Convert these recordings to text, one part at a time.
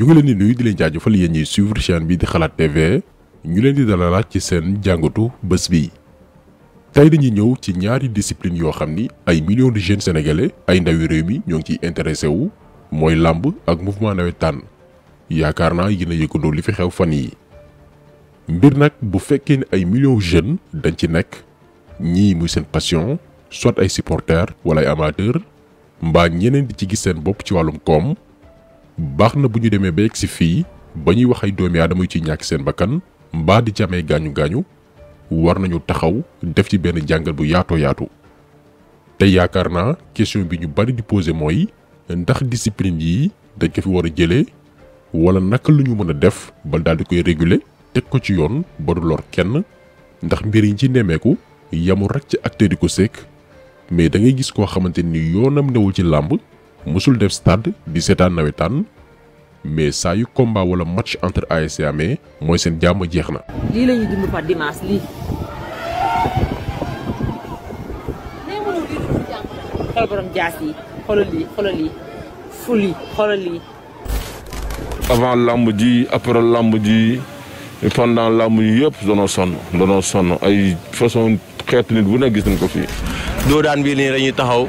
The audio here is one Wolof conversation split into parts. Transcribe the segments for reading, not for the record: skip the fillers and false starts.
ñu ngi leen di nuyu di leen jaajëfal yéen ñiy suivre chaîne bi di Xalaat TV ñu leen di dalalaat ci seen jàngatu bés bi. tey dañuy ñëw ci ñaari discipline yoo xam ni ay millions de jeunes sénégalais ay ndawi réew mi ñoo ngi ciy intéressé wu mooy làmb ak mouvement nawetaan yaakaar naa yéen a yëgandoo li fi xew fan yi mbir nag bu fekkee ne ay millions jeunes dañ ci nekk ñii muy seen passion soit ay supporters wala ay amateurs mbaa ñeneen di ci gis seen bopp ci wàllum koom. baax na bu ñu demee ba yegg si fii ba ñuy wax ay doomi aadama yu ci ñàkk seen bakkan mbaa di ci amee gaañu-gaañu war nañu taxaw def ci benn jàngal bu yaatoo yaatu te yaakaar naa question bi ñu bari di poser mooy ndax discipline yi dañ ko fi war a jëlee wala naka lu ñu mën a def ba daal di koy réguler teg ko ci yoon ba du lor kenn ndax mbir yi ci nemmeeku yamul rek ci acteur di ko sekk mais da ngay gis koo xamante ni yoonam newul ci làmb musul def stade di seetaan nawetaan mais saa yu combat wala match entre ASC amee mooy seen jàmm jeex na. lii la ñuy dund par dimanche lii. xool borom jaas yi xoolal lii ful yi xoolal lii. avant lamb ji après lamb ji pendant lamb yi yëpp danoo sonn ay façon xeetu nit bu ne gis nañ ko fii. doo daan bii nii dañuy taxaw.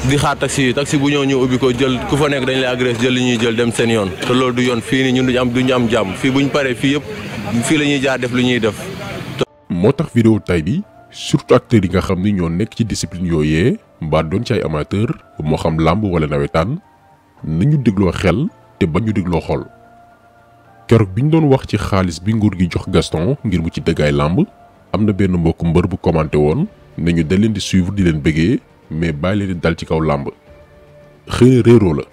di xaar taxi bu ñëw ñu ubbi ko jël ku fa nekk dañ lay agressé jël li ñuy jël dem seen yoon te loolu du yoon fii nii ñun duñu am jàmm fii buñ paree fii yëpp fii la ñuy jaar def lu ñuy def. moo tax vidéo tay bi surtout acteurs yi nga xam ni ñoo nekk ci discipline yooyee mbaa doon ci ay amateur moo xam làmb wala nawetaan nañu dégloo xel te bañ ñu dégloo xol. keroog bi ñu doon wax ci xaalis bi nguur gi jox Gaston ngir mu ci dëggaay làmb am na benn mbokku mbër bu commenté woon ne ñu da leen di suivre di leen bëggee. mais bàyyi leen di dal ci kaw làmb xëy na réeroo la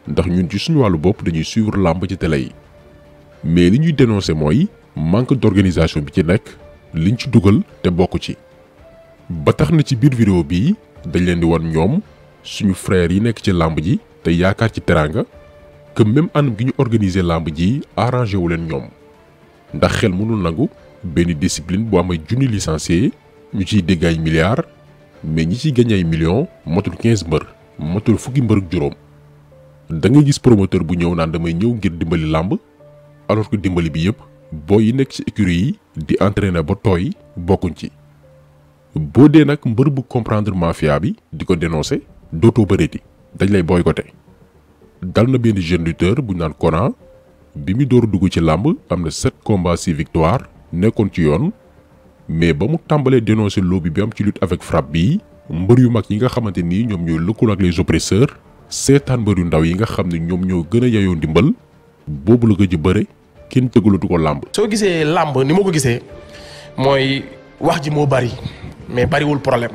ndax ñun ci suñu wàllu bopp dañuy suivre làmb ci télé yi mais li ñuy dénoncer mooy manque d'organisation bi ci nekk liñ ci dugal te bokk ci. ba tax na ci biir vidéo bii dañ leen di wan ñoom suñu frères yi nekk ci làmb ji te yaakaar ci teraanga que même anam gi ñu organiser làmb ji arrangé wu leen ñoom ndax xel mënul nangu benn discipline bu am ay junni licencié ñu ciy dégg ay milliards. mais ñi ciy gagné ay millions matul 15 mbër matul fukki mbër ak juróom da ngay gis promoteur bu ñëw naan damay ñëw ngir dimbali làmb alors que dimbali bi yëpp boo yi nekk ci écurie yi di entraîner ba tooy bokkuñ ci. boo dee nag mbër bu comprendre mafia bi di ko dénoncer dootoo bëreeti dañ lay boycotté. dal na benn jeune lutteur bu ñu naan Kona bi mu door dugg ci làmb am na 7 combats 6 victoires nekkoon ci yoon. mais ba mu tàmbalee dénoncer lobby bi am ci lutte avec frappe bi mbër yu mag yi nga xamante ni ñoom ñooy lëkkaloo ak les oppresseurs seetaan mbër yu ndaw yi nga xam ne ñoom ñoo gën a yayoo ndimbal boobu la gëj a bëre kenn tëggalatu ko làmb. soo gisee làmb ni ma ko gisee mooy wax ji moo bari mais bariwul problème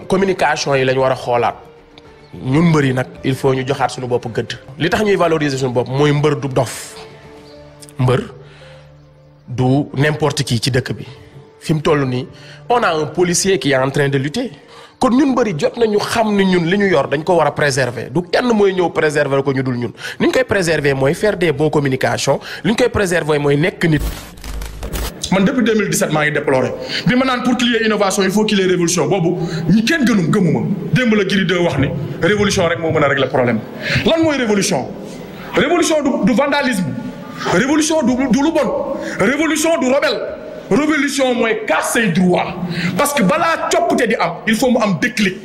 communication yi lañ war a xoolaat ñun mbër yi nag il faut ñu joxaat suñu bopp gëdd. li tax ñuy valoriser suñu bopp mooy mbër du dof mbër. du n'importe qui ci dëkk bi fi mu toll nii on a un policier qui est en train de lutter kon ñun bëri jot nañu xam ni ñun li ñu yor dañ ko war a préserver du kenn mooy ñëw préserver ko ñu dul ñun ni ñu koy préserver mooy faire des bonnes communications li ñu koy préserver mooy nekk nit. man depuis 2017 maa ngi déploré bi ma naan pour qu'il y ait innovation il faut qu'il y ait révolution boobu ñi kenn gëmuma démb la Gris 2 wax ni révolution rek moo mën a régler problème lan mooy révolution du vandalisme. révolution du lu bon révolution du rebelle révolution mooy casse say droit parce que balaa coppite di am il faut mu am déclic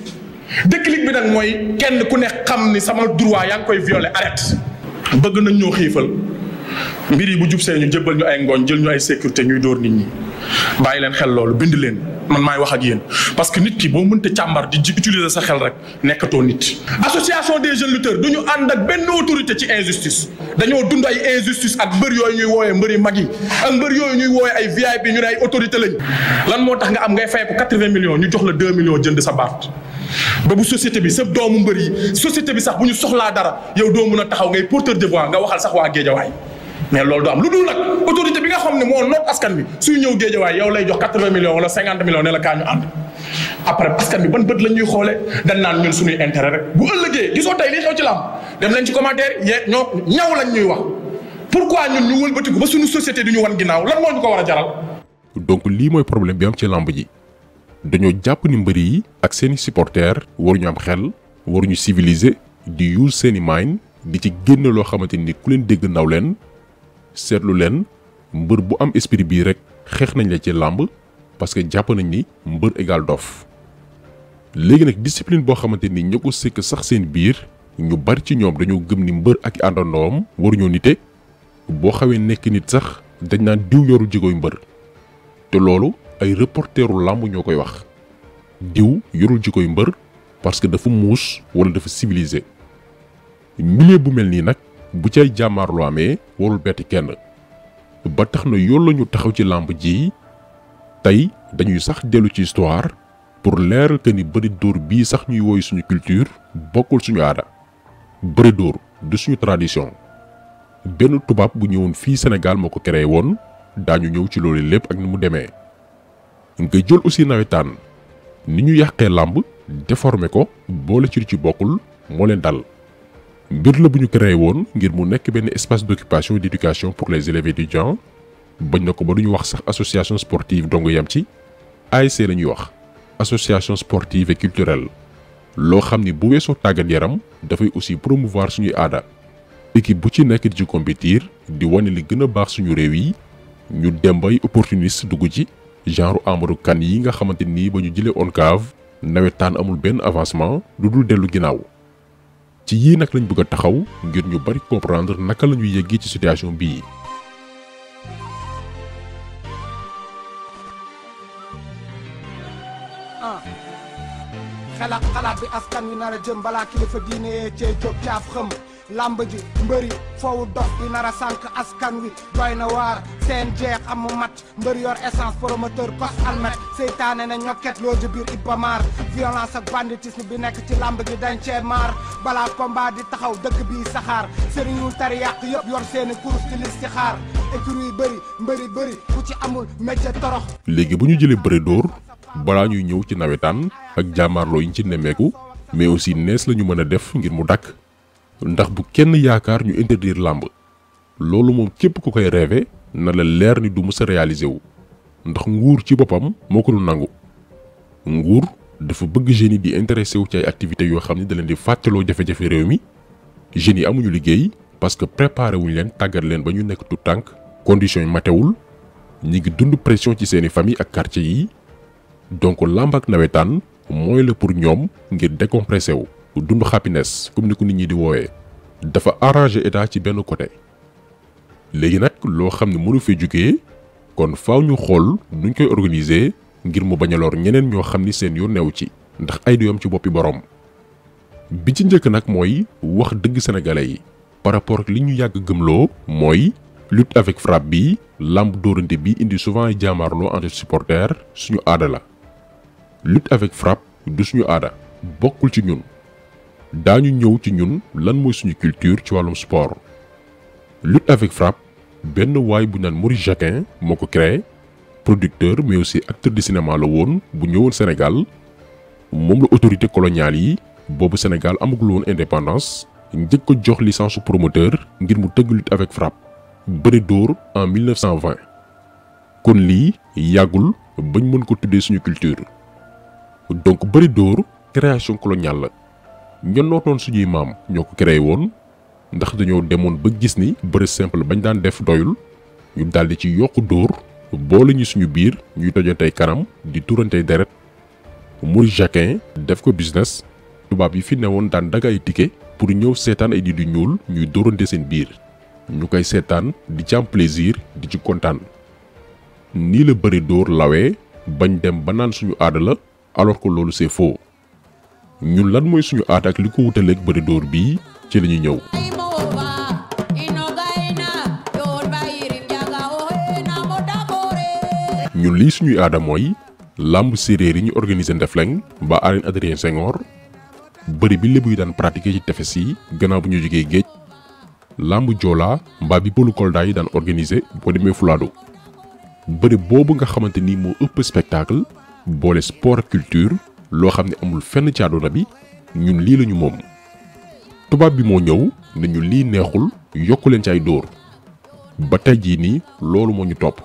bi nag mooy kenn ku ne xam ni sama droit yaa ngi koy violer arrête. bëgg nañ ñoo xiifal mbir yi bu jub see ñu jëbbal ñu ay ngooñ jël ñu ay sécurité ñuy dóor nit ñi bàyyi leen xel loolu bind leen man maay wax ak yéen parce que nit ki boo mënta càmbar di utiliser sa xel rek nekkatoo nit. association des jeunes lutteurs du ñu ànd ak benn autorité ci injustice dañoo dund ay injustice ak mbër yooyu ñuy woowee mbëri mag yi ak mbër yooyu ñuy woowee ay VIP ñu ne ay autorité lañ lan moo tax nga am ngay fay ko 80 millions ñu jox la 2 millions jënd sa baat. ba bu société bi sa doomu mbër yi société bi sax bu ñu soxlaa dara yow doo mun a taxaw ngay porteur de voix nga waxal sax waa Géejawaay mais loolu du am lu dul nag autorité bi nga xam ne moo noot askan bi suy ñëw Géejawaay yow lay jox 80 millions wala 50 millions ne la kaa ñu ànd après askan bi ban bët la ñuy xoolee dañ naan ñun suñuy intérêt rek bu ëllëgee gisoo tey lii xew ci lamb dem leen ci commentaire yi ñoo ñaw lañ ñuy wax pourquoi ñun ñu wëlbatiku ba suñu société du ñu wan ginnaaw lan moo ñu ko war a jaral. donc lii mooy problème bi am ci lamb ji dañoo jàpp ni mbëri yi ak seeni supporters waruñu am xel waruñu civiliser di use seeni mind di ci génn loo xamante ni ku leen dégg naw leen seetlu leen mbër bu am esprit bii rek xeex nañ la ci làmb parce que jàpp nañ ni mbër égal dof. léegi nag discipline boo xamante ni ña ko sëkk sax seen biir ñu bari ci ñoom dañoo gëm ni mbër ak àndandoom waruñoo nite boo xawee nekk nit sax dañ naan diw yoru jikkoy mbër te loolu ay reporteru làmb ñoo koy wax diw yorul jikkoy mbër parce que dafa muus wala dafa civilisé. milieu bu mel nii nag bu cay jàmmaarloo amee warul betti kenn ba tax na yoon la ñu taxaw ci làmb ji tey dañuy sax dellu ci histoire pour leeral que ni bëri dóor bii sax ñuy woy suñu culture bokkul suñu aada. bëri dóor du suñu tradition benn tubaab bu ñëwoon fii Sénégal moo ko créé woon daañu ñëw ci loolu lépp ak ni mu demee. nga jël aussi nawetaan ni ñu yàqee làmb déformé ko boole ci bokkul moo leen dal. mbir la bu ñu créé woon ngir mu nekk benn espace d'occupation et d'éducation pour les élèves étudiants bañ na ko ba duñu wax sax association sportive dong yam ci ASC la ñuy wax association sportive et culturelle loo xam ni bu weesoo tàggat yaram dafay aussi promouvoir suñuy aada. équipe bu ci nekk di ci compétir di wane li gën a baax suñu réew yi ñu dem bay opportuniste dugg ci genre Amadou Kane yi nga xamante ni ba ñu jëlee ONCAV nawetaan amul benn avancement lu dul dellu ginnaaw. ci yii nag lañ bëgg a taxaw ngir ñu bari comprendre naka la ñuy yeggee ci situation bii. xalaat bi askan wi nar a jëm balaa kilifa diine yee cee jóg caaf xëm lamb ji mbëri foowu dox bi nar a sànq askan wi doy na waar seen jeex amu mat mbër yor essence promoteur kos almet seytaane na ñokket loo ji biir Ibamar violence ak banditisme bi nekk ci lamb ji dañ cee maar balaa combat di taxaw dëkk bii saxaar sëriñul tari yàq yëpp yor seeni kurus ci lis ci xaar écurie yi bëri ku ci amul métier torox. léegi bu ñu jëlee bëre dóor balaa ñuy ñëw ci nawetaan ak jàmmaarloo yi ñu ci nemmeeku mais aussi nees la ñu mën a def ngir mu dakk ndax bu kenn yaakaar ñu interdire làmb loolu moom képp ku koy rêvé na la leer ni du mës a réaliser wu ndax nguur ci boppam moo ko dul nangu. nguur dafa bëgg jeunes yi di intéressé wu ci ay activités yoo xam ne da leen di fàttaloo jafe-jafe réew mi jeunes yi amuñu liggéey parce que préparé wuñ leen tàggat leen ba ñu nekk tout tànk conditions yi matewul ñi ngi dund pression ci seeni famille ak quartier yi. donc làmb ak nawetaan mooy la pour ñoom ngir décompressé wu dund happiness comme ni ko nit ñi di woowee dafa arrangé état ci benn côté. léegi nag loo xam ne mënu fee jugee kon faaw ñu xool nuñ koy organiser ngir mu bañ a lor ñeneen ñoo xam ni seen yoon neew ci ndax ay doyam ci boppi borom. bi ci njëkk nag mooy wax dëgg sénégalais yi par rapport ak li ñu yàgg gëmloo mooy lutte avec frappe bi làmb dóorante bi indi souvent ay jaamarloo entre supporters suñu aada la. lutte avec frappe du suñu aada bokkul ci ñun daañu ñëw ci ñun lan mooy suñu culture ci wàllum sport. lutte avec frappe benn waay bu naan Maurice Jacquin moo ko créé producteur mais aussi acteur de cinéma la woon bu ñëwoon Sénégal moom la autorité coloniale yi boobu Sénégal amagul woon indépendance njëkk ko jox licence promoteur ngir mu tëgg lutte avec frappe bëri dóor en 1920 kon lii yàggul bañ mën ko tuddee suñu culture. donc bëri dóor création coloniale la ñoo nootoon suñuy maam ñoo ko créé woon ndax dañoo demoon ba gis ni bëri simple bañ daan def doyul ñu daldi ci yokk dóor boole ñu suñu biir ñuy tojantey kanam di turantey deret. Maurice Jacquin def ko business tubaab yi fi newoon daan daga ay ticket pour ñëw seetaan ay nit yu ñuul ñuy dóorante seen biir ñu koy seetaan di ci am plaisir di ci kontaan. nii la bëri dóor lawee bañ dem ba naan suñu aada la alors que loolu c'est faux. ñun lan mooy suñu aada ak li ko wutaleeg bëri dóor bii ci la ñuy ñëw. ñun lii suñuy aada mooy làmb séeréer yi ñu organiser Ndefleng ba arène Adrien Senghor bëri bi lébu yi daan pratiquer ci tefes yi gannaaw bu ñu jógee géej làmb joola mbaa bi pëlu Kolda yi daan organiser boo demee Fuladu. bëri boobu nga xamante ni moo ëpp spectacle boole sport ak culture loo xam ne amul fenn ci àdduna bi ñun lii lañu moom. tubaab bi moo ñëw ne ñu lii neexul yokku leen ci ay dóor ba tey jii nii loolu moo ñu topp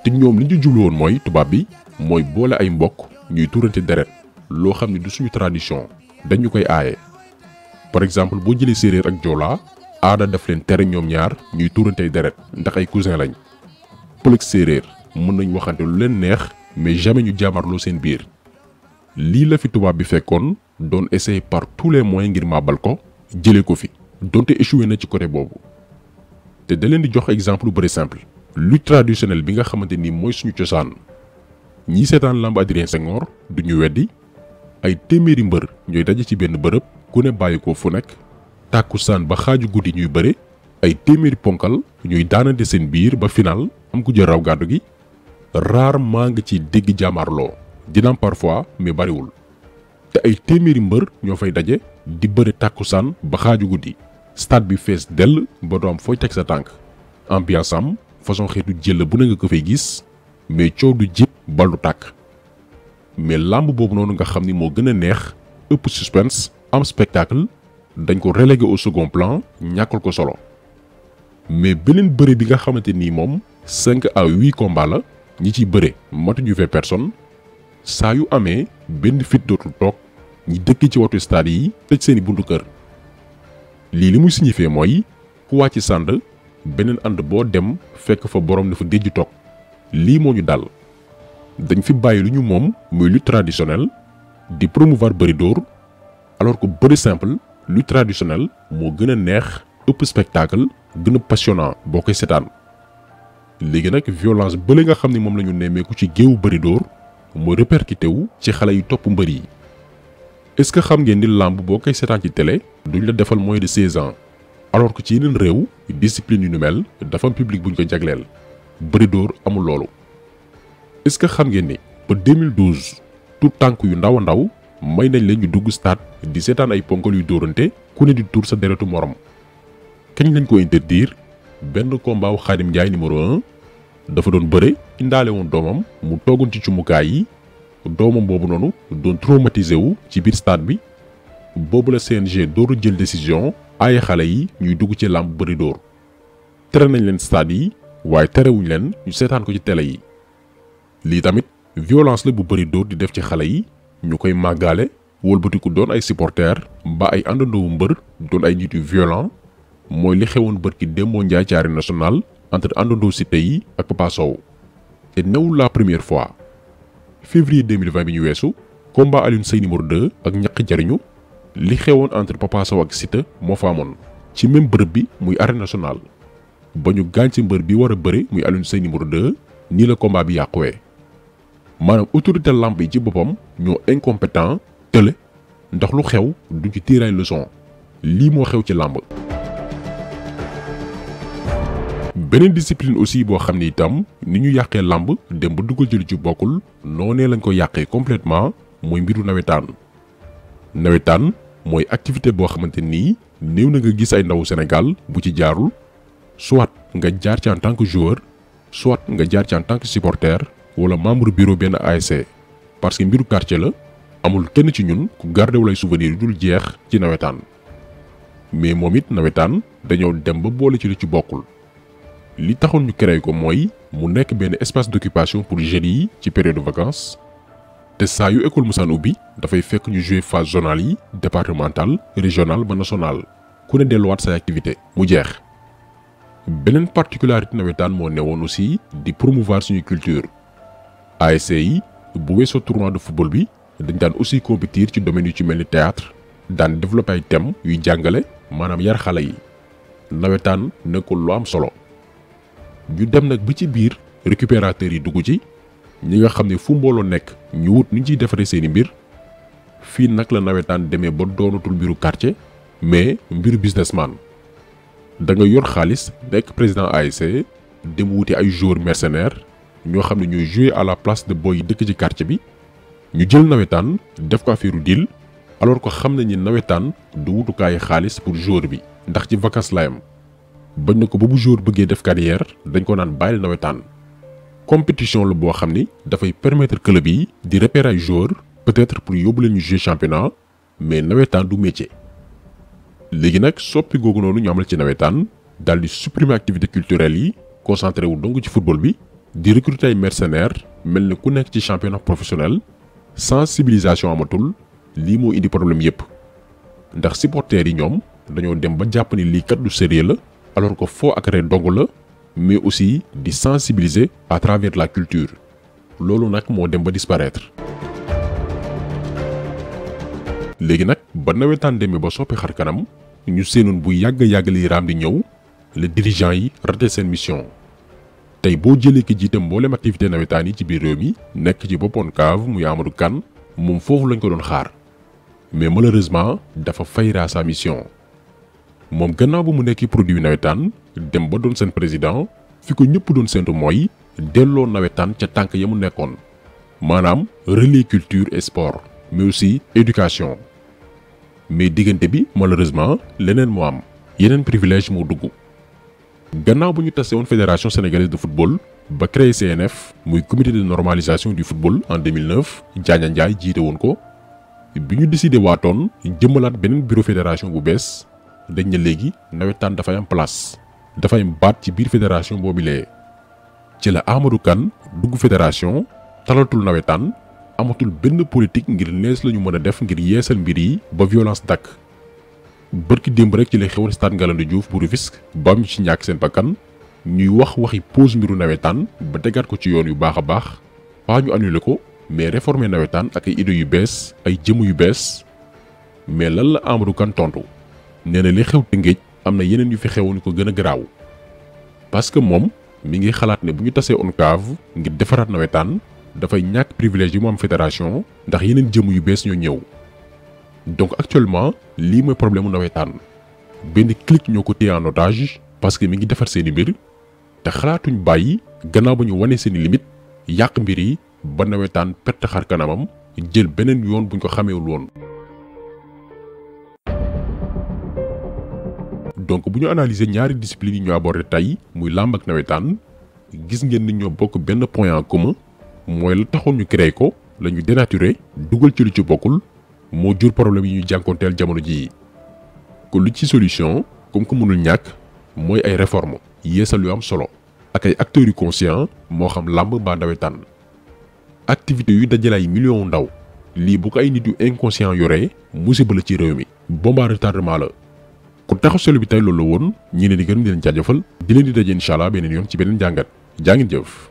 te ñoom li ñu jublu woon mooy tubaab bi mooy boole ay mbokk ñuy turante deret loo xam ne du suñu tradition dañu koy aaye. par exemple boo jëlee séeréer ak joolaa aada daf leen tere ñoom ñaar ñuy tuurantey deret ndax ay cousin lañ. pël ak séeréer mën nañ waxante lu leen neex mais jamais ñu jaamarloo seen biir. lii la fi tubaab bi fekkoon doon essayer par tous les moyens ngir màbbal ko jëlee ko fi donte échoué na ci côté boobu. te da leen di jox exemple bu bëri simple. lutte traditionnelle bi nga xamante ni mooy suñu cosaan ñii seetaan lamb Adrien Senghor du ñu weddi ay téeméeri mbër ñooy daje ci benn bërëb ku ne bàyyi ko fu nekk tàkkusaan ba xaaju guddi ñuy bëre ay téeméeri ponkal ñuy daanante seen biir ba final am ku jël raw gàddu gi rarement nga ci dégg jaamarloo dina am parfois mais bariwul te ay téeméeri mbër ñoo fay daje di bëre tàkkusaan ba xaaju guddi stade bi fees dell ba doo am fooy teg sa tànk ambiance am façon xeetu jël bu ne nga ko fay gis mais coow du jib bal du tàkk mais làmb boobu noonu nga xam ni moo gën a neex ëpp suspense am spectacle dañ ko relégué au second plan ñàkkal ko solo mais beneen bëre bi nga xamante nii moom 5 à 8 combats la ñi ciy bëre matuñu 20 personnes saa yu amee benn fit dootul toog ñi dëkk ci watu stade yi tëj seeni buntu kër lii li muy signifié mooy ku wàcc sànd beneen ànd boo dem fekk fa borom dafa déjj toog lii moo ñu dal dañ fi bàyyi lu ñu moom muy lutte traditionnelle di promouvoir bëri dóor alors que bëri simple lutte traditionnelle moo gën a neex ëpp spectacle gën a passionnant boo koy seetaan léegi nag violence bële nga xam ne moom la ñu nemmeeku ci géewu bëri dóor moo répercuté wu ci xale yi topp mbër yi est-ce que xam ngeen ni làmb boo koy seetaan ci télé duñ la defal moins de 16 ans alors que ci yeneen réew discipline yu nu mel dafa am public buñ ko jagleel bëri dóor amul loolu. est-ce que xam ngeen ni ba 2012 tout tànk yu ndaw a ndaw may nañ leen ñu dugg stade di seetaan ay ponkal yu dóorante ku ne di tuur sa deretu morom kañ lañ ko interdire benn combat wu Khadim Ndiaye numéro 1 dafa doon bëre indaale woon doomam mu toogoon ci cumukaay yi doomam boobu noonu doon traumatisé wu ci biir stade bi boobu la CNG dooru jël décision ay xale yi ñuy dugg ci làmb bëri dóor tere nañ leen stade yi waaye terewuñ leen ñu seetaan ko ci télé yi lii tamit violence la bu bëri dóor di def ci xale yi ñu koy màggaale wëlbatiku doon ay supporters ba ay àndandoowu mbër doon ay nit yu violent mooy li xewoon bërki démboo njaay ci arène nationale entre àndandoo Siteu yi ak Papa Sow te newul la première fois février 2020 bi ñu weesu combat Alioune Seye numéro 2 ak ñaq jariñu li xewoon entre Papa Sow ak Siteu moo fa amoon ci même bërëb bi muy arène nationale ba ñu gaañ ci mbër bi war a bëre muy Alioune Seye numéro 2 nii la combat bi yàquwee maanaam autorité lamb yi ci boppam ñoo incompétent tële ndax lu xew duñ ci tiiraay leçon lii moo xew ci làmb beneen discipline aussi boo xam ni itam ni ñu yàqee làmb dem ba dugal jëli ci bokkul noonee lañ ko yàqee complètement mooy mbiru nawetaan mooy activité boo xamante nii néew na nga gis ay ndawu Sénégal bu ci jaarul soit nga jaar ci en tant que joueur soit nga jaar ci en tant que supporter wala membre bureau benn ASC parce que mbiru quartier la amul kenn ci ñun ku gardé wala ay souvenir yu dul jeex ci nawetaan mais moom it nawetaan dañoo dem ba boole ci lu ci bokkul li taxoon ñu créé ko mooy mu nekk benn espace d'occupation pour jeunes yi ci période de vacances te saa yu école musaan ubbi dafay fekk ñu jouer phase zonale yi départementale régionale ba nationale ku ne delluwaat say activité mu jeex. beneen particularité nawetaan moo newoon aussi di promouvoir suñu culture ASC yi bu weesoo tournoi de football bi dañ daan aussi compétir ci domaine yu ci mel ni théâtre daan développer ay thèmes yuy jàngale maanaam yar xale yi nawetaan nekkul lu am solo. ñu dem nag ba ci biir récupérateurs yi dugg ci ñi nga xam ne fu mbooloo nekk ñu wut ni ñu ciy defaree seeni mbir fii nag la nawetaan demee ba doonatul mbiru quartier mais mbiru businessman da nga yor xaalis nekk président ASC dem wuti ay joueurs mercenaires ñoo xam ne ñooy jouer à la place de boy yi dëkk ci quartier bi ñu jël nawetaan def ko affaire deal alors que xam nañ ni nawetaan du wutukaayu xaalis pour joueur bi ndax ci vacances la yam bañ na ko ba bu joueur bëggee def carrière dañ ko naan bàyyil nawetaan compétition la boo xam ni dafay permettre club yi di repérer ay joueurs peut-être pour yóbbu leen ñu jouer championnat mais nawetaan du métier. léegi nag soppi googu noonu ñu amal ci nawetaan daal di supprimer activité culturelle yi concentré wu dong ci football bi di recruter ay mercenaires mel ni ku nekk ci championnat professionnel sensibilisation amatul lii moo indi problème yépp ndax supporters yi ñoom dañoo dem ba jàpp ni lii kat du sérieux la alors que foo ak ree dong la mais aussi di sensibiliser à travers la culture loolu nag moo dem ba disparaître. léegi nag ba nawetaan demee ba soppi xar kanam ñu seenoon bu yàgg li raam di ñëw les dirigeants yi raté seen mission tey boo jëlee ki jiite mboolem activité nawetaan yi ci biir réew mi nekk ci bopp ONCAV muy Amadou Kane moom foofu lañ ko doon xaar mais malheureusement dafa fayra sa mission moom gannaaw ba mu nekki produit nawetaan dem ba doon seen président fi ko ñëpp doon séntu mooy delloo nawetaan ca tànk ya mu nekkoon maanaam relais culture et sport mais aussi éducation mais diggante bi malheureusement leneen moo am yeneen privilège moo dugg gannaaw bu ñu tasee woon fédération sénégalaise de football ba créé CNF muy comité de normalisation du football en 2009 Diagne Ndiaye jiite woon ko bi ñu décidé waatoon jëmmalaat beneen bureau fédération bu bees dañ ne léegi nawetaan dafay am place dafay am baat ci biir fédération boobu lee ci la Amadou Kane dugg fédération talatul nawetaan amatul benn politique ngir nees la ñu mën a def ngir yeesal mbir yi ba violence dakk bërki démb rek ci la xewoon stade Ngalandou Diouf bu Rufisque ba ñu ci ñàkk seen bakkan ñuy waxi pause mbiru nawetaan ba tegaat ko ci yoon yu baax a baax pas ñu annulé ko mais réformer nawetaan ak ay idées yu bees ay jëmm yu bees mais lan la Amadou Kane tontu nee na li xew Tëngéej am na yeneen yu fi xewoon yu ko gën a garaaw parce que moom mi ngi xalaat ne bu ñu tasee ONCAV ngir defaraat nawetaan dafay ñàkk privilège yi mu am fédération ndax yeneen jëmm yu bees ñoo ñëw donc actuellement lii mooy problème mu nawetaan benn clique ñoo ko téye en otage parce que mi ngi defar seeni mbir te xalaatuñ bàyyi gannaaw ba ñu wane seeni limite yàq mbir yi ba nawetaan perte xar kanamam jël beneen yoon buñ ko xameewul woon. donc bu ñu analyser ñaari discipline yi ñu abordé tey muy làmb ak nawetaan gis ngeen ni ñoo bokk benn point en commun mooy la taxoon ñu créé ko la ñu dénaturé dugal ci lu ci bokkul moo jur problème yi ñu jànkoonteel jamono jii ko lu ci solution comme que mënul ñàkk mooy ay réforme yeesal yu am solo ak ay acteurs yu conscient moo xam làmb mbaa nawetaan activité yu dajale ay millions ndaw lii bu ko ay nit yu inconscient yoree musiba la ci réew mi bomba retardement la kon taxaw selu bi tey loolu la woon ñi ne di gërëm di leen jaajëfal di leen di daje incha allah beneen yoon ci beneen jàngat jaa ngeen jëf